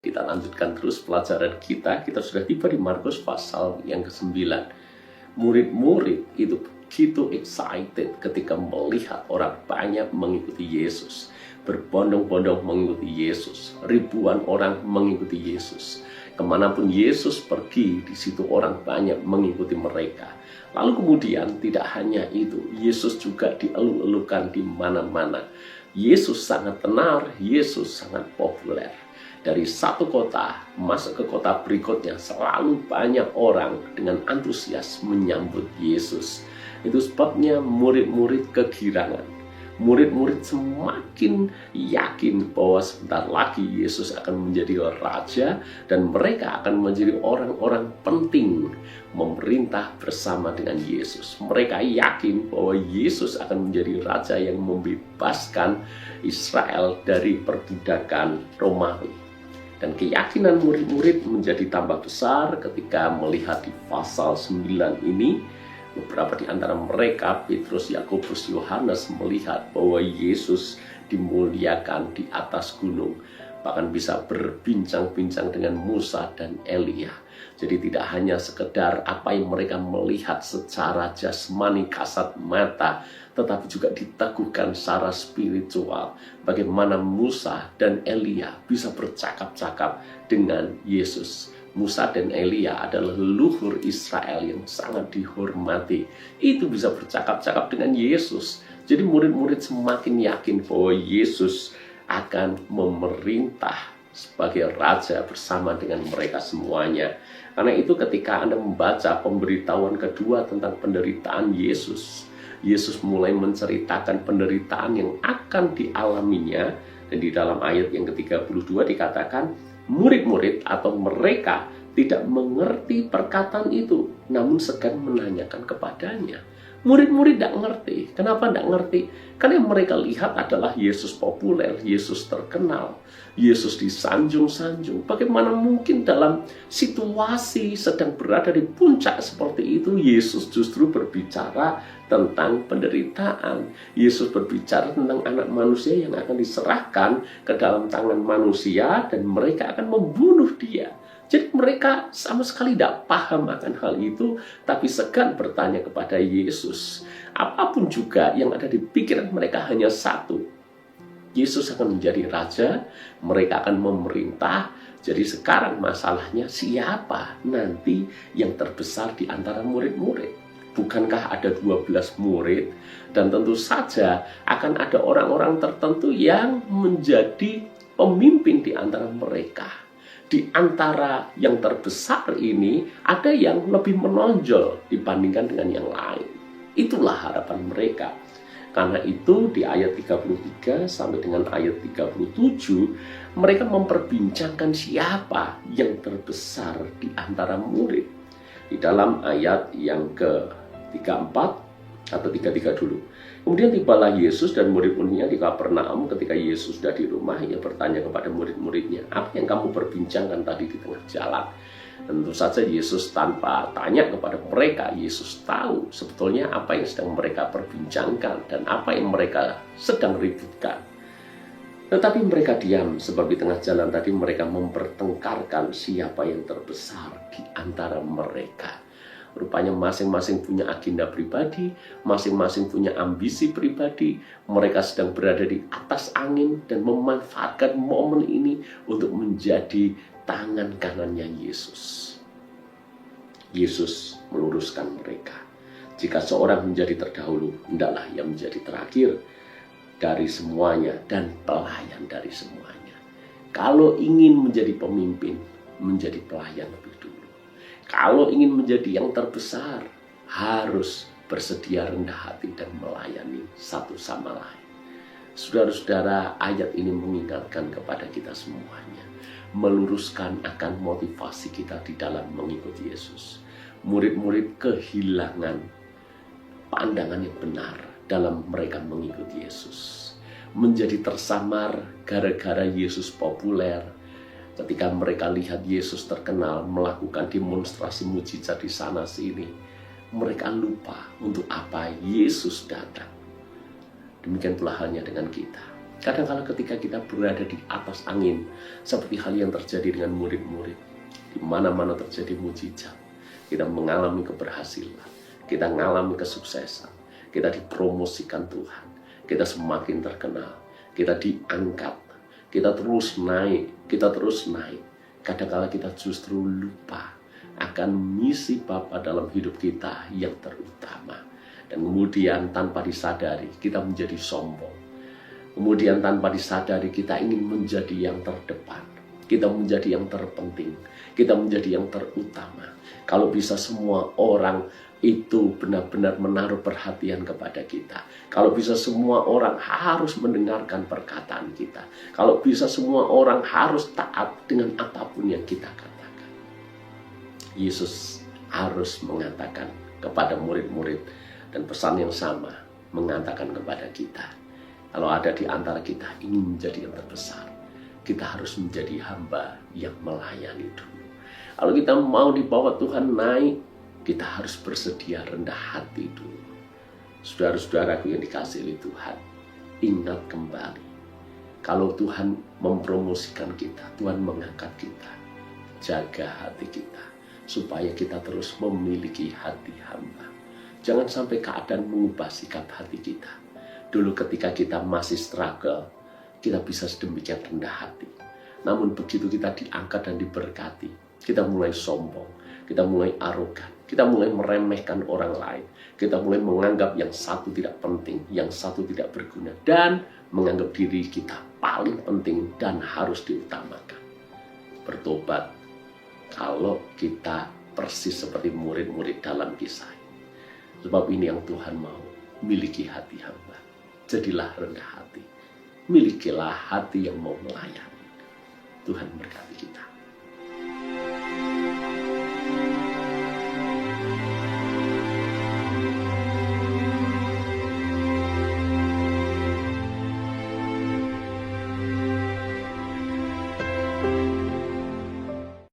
Kita lanjutkan terus pelajaran kita. Kita sudah tiba di Markus pasal yang ke-9. Murid-murid itu begitu excited ketika melihat orang banyak mengikuti Yesus. Berbondong-bondong mengikuti Yesus. Ribuan orang mengikuti Yesus. Kemanapun Yesus pergi, di situ orang banyak mengikuti mereka. Lalu kemudian tidak hanya itu, Yesus juga dielu-elukan di mana-mana. Yesus sangat tenar, Yesus sangat populer. Dari satu kota masuk ke kota berikutnya, selalu banyak orang dengan antusias menyambut Yesus. Itu sebabnya murid-murid kegirangan. Murid-murid semakin yakin bahwa sebentar lagi Yesus akan menjadi raja dan mereka akan menjadi orang-orang penting memerintah bersama dengan Yesus. Mereka yakin bahwa Yesus akan menjadi raja yang membebaskan Israel dari perbudakan Romawi. Dan keyakinan murid-murid menjadi tambah besar ketika melihat di pasal 9 ini. Beberapa di antara mereka, Petrus, Yakobus, Yohanes, melihat bahwa Yesus dimuliakan di atas gunung. Bahkan bisa berbincang-bincang dengan Musa dan Elia. Jadi tidak hanya sekedar apa yang mereka melihat secara jasmani kasat mata, tetapi juga diteguhkan secara spiritual. Bagaimana Musa dan Elia bisa bercakap-cakap dengan Yesus. Musa dan Elia adalah leluhur Israel yang sangat dihormati. Itu bisa bercakap-cakap dengan Yesus. Jadi murid-murid semakin yakin bahwa Yesus akan memerintah sebagai raja bersama dengan mereka semuanya. Karena itu ketika Anda membaca pemberitahuan kedua tentang penderitaan Yesus, Yesus mulai menceritakan penderitaan yang akan dialaminya. Dan di dalam ayat yang ke-32 dikatakan, murid-murid atau mereka tidak mengerti perkataan itu, namun segan menanyakan kepadanya. Murid-murid tidak ngerti. Kenapa tidak ngerti? Karena yang mereka lihat adalah Yesus populer, Yesus terkenal, Yesus disanjung-sanjung. Bagaimana mungkin dalam situasi sedang berada di puncak seperti itu, Yesus justru berbicara tentang penderitaan. Yesus berbicara tentang anak manusia yang akan diserahkan ke dalam tangan manusia dan mereka akan membunuh dia. Jadi mereka sama sekali tidak paham akan hal itu, tapi segan bertanya kepada Yesus. Apapun juga yang ada di pikiran mereka hanya satu. Yesus akan menjadi raja, mereka akan memerintah. Jadi sekarang masalahnya siapa nanti yang terbesar di antara murid-murid? Bukankah ada 12 murid? Dan tentu saja akan ada orang-orang tertentu yang menjadi pemimpin di antara mereka. Di antara yang terbesar ini, ada yang lebih menonjol dibandingkan dengan yang lain. Itulah harapan mereka. Karena itu di ayat 33 sampai dengan ayat 37, mereka memperbincangkan siapa yang terbesar di antara murid. Di dalam ayat yang ke-34 atau 33 dulu. Kemudian tibalah Yesus dan murid-muridnya di Kapernaum. Ketika Yesus sudah di rumah, ia bertanya kepada murid-muridnya, apa yang kamu perbincangkan tadi di tengah jalan? Tentu saja Yesus tanpa tanya kepada mereka, Yesus tahu sebetulnya apa yang sedang mereka perbincangkan dan apa yang mereka sedang ributkan. Tetapi mereka diam, sebab di tengah jalan tadi mereka mempertengkarkan siapa yang terbesar di antara mereka. Rupanya masing-masing punya agenda pribadi, masing-masing punya ambisi pribadi. Mereka sedang berada di atas angin dan memanfaatkan momen ini untuk menjadi tangan kanannya Yesus. Yesus meluruskan mereka. Jika seorang menjadi terdahulu, hendaklah ia menjadi terakhir dari semuanya dan pelayan dari semuanya. Kalau ingin menjadi pemimpin, menjadi pelayan lebih dulu. Kalau ingin menjadi yang terbesar, harus bersedia rendah hati dan melayani satu sama lain. Saudara-saudara, ayat ini mengingatkan kepada kita semuanya, meluruskan akan motivasi kita di dalam mengikuti Yesus. Murid-murid kehilangan pandangan yang benar dalam mereka mengikuti Yesus. Menjadi tersamar gara-gara Yesus populer. Ketika mereka lihat Yesus terkenal melakukan demonstrasi mujizat di sana sini, mereka lupa untuk apa Yesus datang. Demikian pula halnya dengan kita. Kadang-kala ketika kita berada di atas angin, seperti hal yang terjadi dengan murid-murid, di mana-mana terjadi mujizat, kita mengalami keberhasilan, kita mengalami kesuksesan, kita dipromosikan Tuhan, kita semakin terkenal, kita diangkat, kita terus naik. Kadang-kala kita justru lupa akan misi Bapa dalam hidup kita yang terutama. Dan kemudian tanpa disadari kita menjadi sombong. Kemudian tanpa disadari kita ingin menjadi yang terdepan. Kita menjadi yang terpenting. Kita menjadi yang terutama. Kalau bisa semua orang itu benar-benar menaruh perhatian kepada kita. Kalau bisa semua orang harus mendengarkan perkataan kita. Kalau bisa semua orang harus taat dengan apapun yang kita katakan. Yesus harus mengatakan kepada murid-murid, dan pesan yang sama mengatakan kepada kita. Kalau ada di antara kita ingin menjadi yang terbesar, kita harus menjadi hamba yang melayani dulu. Kalau kita mau dibawa Tuhan naik, kita harus bersedia rendah hati dulu. Saudara-saudaraku yang dikasihi oleh Tuhan, ingat kembali, kalau Tuhan mempromosikan kita, Tuhan mengangkat kita, jaga hati kita, supaya kita terus memiliki hati hamba. Jangan sampai keadaan mengubah sikap hati kita. Dulu ketika kita masih struggle, kita bisa sedemikian rendah hati. Namun begitu kita diangkat dan diberkati, kita mulai sombong, kita mulai arogan, kita mulai meremehkan orang lain, kita mulai menganggap yang satu tidak penting, yang satu tidak berguna, dan menganggap diri kita paling penting dan harus diutamakan. Bertobat kalau kita persis seperti murid-murid dalam kisah ini. Sebab ini yang Tuhan mau, miliki hati hamba. Jadilah rendah hati, milikilah hati yang mau melayani. Tuhan berkati kita.